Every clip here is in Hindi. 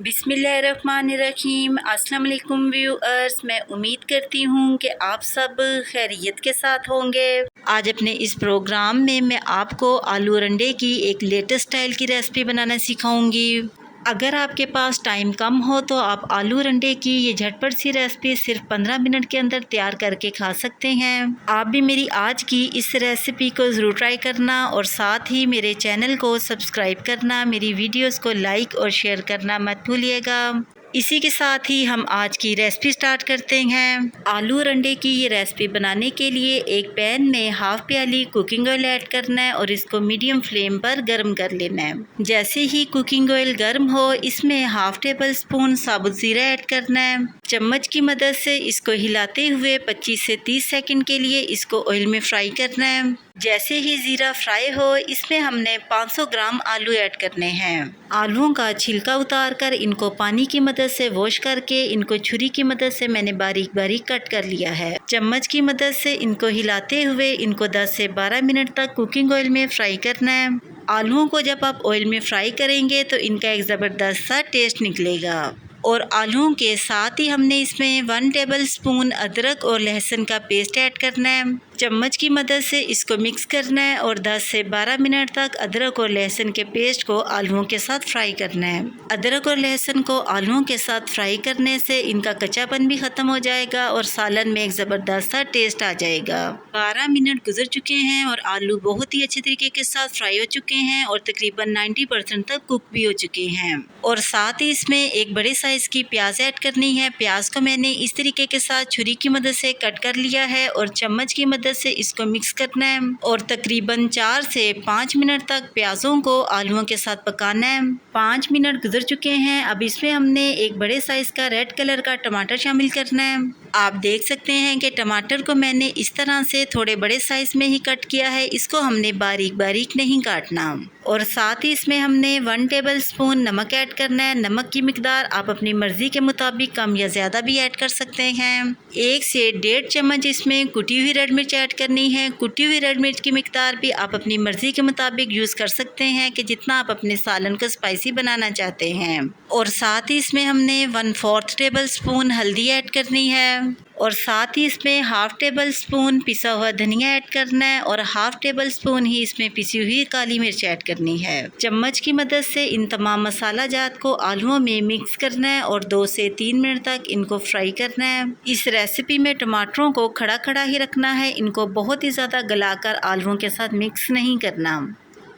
बिस्मिल्लाहिर्रहमानिर्रहीम। अस्सलाम वालेकुम व्यूअर्स, मैं उम्मीद करती हूँ कि आप सब खैरियत के साथ होंगे। आज अपने इस प्रोग्राम में मैं आपको आलू और अंडे की एक लेटेस्ट स्टाइल की रेसिपी बनाना सिखाऊंगी। अगर आपके पास टाइम कम हो तो आप आलू और अंडे की ये झटपट सी रेसिपी सिर्फ 15 मिनट के अंदर तैयार करके खा सकते हैं। आप भी मेरी आज की इस रेसिपी को ज़रूर ट्राई करना और साथ ही मेरे चैनल को सब्सक्राइब करना, मेरी वीडियोस को लाइक और शेयर करना मत भूलिएगा। इसी के साथ ही हम आज की रेसिपी स्टार्ट करते हैं। आलू और अंडे की ये रेसिपी बनाने के लिए एक पैन में हाफ प्याली कुकिंग ऑयल ऐड करना है और इसको मीडियम फ्लेम पर गर्म कर लेना है। जैसे ही कुकिंग ऑयल गर्म हो, इसमें हाफ टेबल स्पून साबुत ज़ीरा ऐड करना है। चम्मच की मदद से इसको हिलाते हुए 25 से 30 सेकंड के लिए इसको ऑयल में फ्राई करना है। जैसे ही ज़ीरा फ्राई हो, इसमें हमने 500 ग्राम आलू ऐड करने हैं। आलूओं का छिलका उतार कर इनको पानी की मदद से वॉश करके इनको छुरी की मदद से मैंने बारीक बारीक कट कर लिया है। चम्मच की मदद से इनको हिलाते हुए इनको 10 से 12 मिनट तक कुकिंग ऑयल में फ्राई करना है। आलूओं को जब आप ऑयल में फ्राई करेंगे तो इनका एक ज़बरदस्त सा टेस्ट निकलेगा। और आलूओं के साथ ही हमने इसमें 1 टेबल स्पून अदरक और लहसुन का पेस्ट ऐड करना है। चम्मच की मदद से इसको मिक्स करना है और 10 से 12 मिनट तक अदरक और लहसुन के पेस्ट को आलूओं के साथ फ्राई करना है। अदरक और लहसुन को आलूओं के साथ फ्राई करने से इनका कच्चापन भी ख़त्म हो जाएगा और सालन में एक ज़बरदस्त सा टेस्ट आ जाएगा। 12 मिनट गुजर चुके हैं और आलू बहुत ही अच्छे तरीके के साथ फ्राई हो चुके हैं और तकरीबन 90% तक कुक भी हो चुके हैं। और साथ ही इसमें एक बड़े साइज़ की प्याज ऐड करनी है। प्याज को मैंने इस तरीके के साथ छुरी की मदद से कट कर लिया है और चम्मच की मदद से इसको मिक्स करना है और तकरीबन 4 से 5 मिनट तक प्याजों को आलूओं के साथ पकाना है। 5 मिनट गुजर चुके हैं। अब इसमें हमने एक बड़े साइज का रेड कलर का टमाटर शामिल करना है। आप देख सकते हैं कि टमाटर को मैंने इस तरह से थोड़े बड़े साइज में ही कट किया है। इसको हमने बारीक बारीक नहीं काटना। और साथ ही इसमें हमने 1 टेबल स्पून नमक ऐड करना है। नमक की मिकदार आप अपनी मर्ज़ी के मुताबिक कम या ज़्यादा भी ऐड कर सकते हैं। 1 से 1.5 चम्मच इसमें कुटी हुई रेड मिर्च ऐड करनी है। कुटी हुई रेड मिर्च की मिकदार भी आप अपनी मर्ज़ी के मुताबिक यूज़ कर सकते हैं कि जितना आप अपने सालन को स्पाइसी बनाना चाहते हैं। और साथ ही इसमें हमने 1/4 टेबल स्पून हल्दी ऐड करनी है और साथ ही इसमें हाफ टेबल स्पून पिसा हुआ धनिया ऐड करना है और हाफ टेबल स्पून ही इसमें पिसी हुई काली मिर्च ऐड करनी है। चम्मच की मदद से इन तमाम मसाला जात को आलूओं में मिक्स करना है और 2 से 3 मिनट तक इनको फ्राई करना है। इस रेसिपी में टमाटरों को खड़ा खड़ा ही रखना है। इनको बहुत ही ज़्यादा गलाकर आलूओं के साथ मिक्स नहीं करना।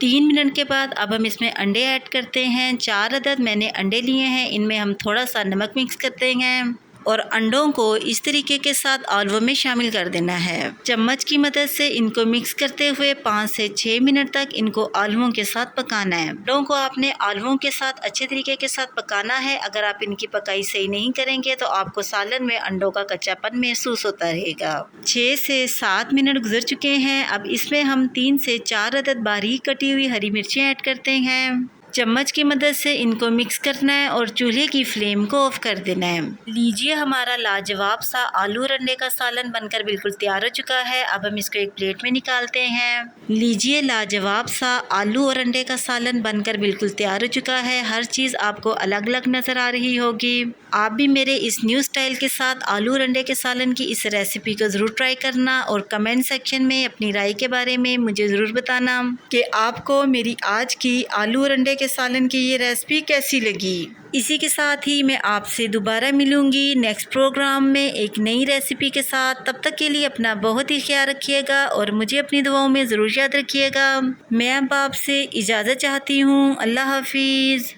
3 मिनट के बाद अब हम इसमें अंडे ऐड करते हैं। 4 अदद मैंने अंडे लिए हैं। इनमें हम थोड़ा सा नमक मिक्स करते हैं और अंडों को इस तरीके के साथ आलूओं में शामिल कर देना है। चम्मच की मदद से इनको मिक्स करते हुए 5 से 6 मिनट तक इनको आलूओं के साथ पकाना है। अंडों को आपने आलूओं के साथ अच्छे तरीके के साथ पकाना है। अगर आप इनकी पकाई सही नहीं करेंगे तो आपको सालन में अंडों का कच्चापन महसूस होता रहेगा। 6 से 7 मिनट गुजर चुके हैं। अब इसमें हम 3 से 4 अदद बारीक कटी हुई हरी मिर्चें ऐड करते हैं। चम्मच की मदद से इनको मिक्स करना है और चूल्हे की फ्लेम को ऑफ कर देना है। लीजिए, हमारा लाजवाब सा आलू और अंडे का सालन बनकर बिल्कुल तैयार हो चुका है। अब हम इसको एक प्लेट में निकालते हैं। लीजिए, लाजवाब सा आलू और अंडे का सालन बनकर बिल्कुल तैयार हो चुका है। हर चीज़ आपको अलग अलग नज़र आ रही होगी। आप भी मेरे इस न्यू स्टाइल के साथ आलू और अंडे के सालन की इस रेसिपी को ज़रूर ट्राई करना और कमेंट सेक्शन में अपनी राय के बारे में मुझे ज़रूर बताना कि आपको मेरी आज की आलू और अंडे के सालन की ये रेसिपी कैसी लगी। इसी के साथ ही मैं आपसे दोबारा मिलूंगी नेक्स्ट प्रोग्राम में एक नई रेसिपी के साथ। तब तक के लिए अपना बहुत ही ख्याल रखिएगा और मुझे अपनी दुआओं में ज़रूर याद रखिएगा। मैं अब आपसे इजाज़त चाहती हूँ। अल्लाह हाफिज़।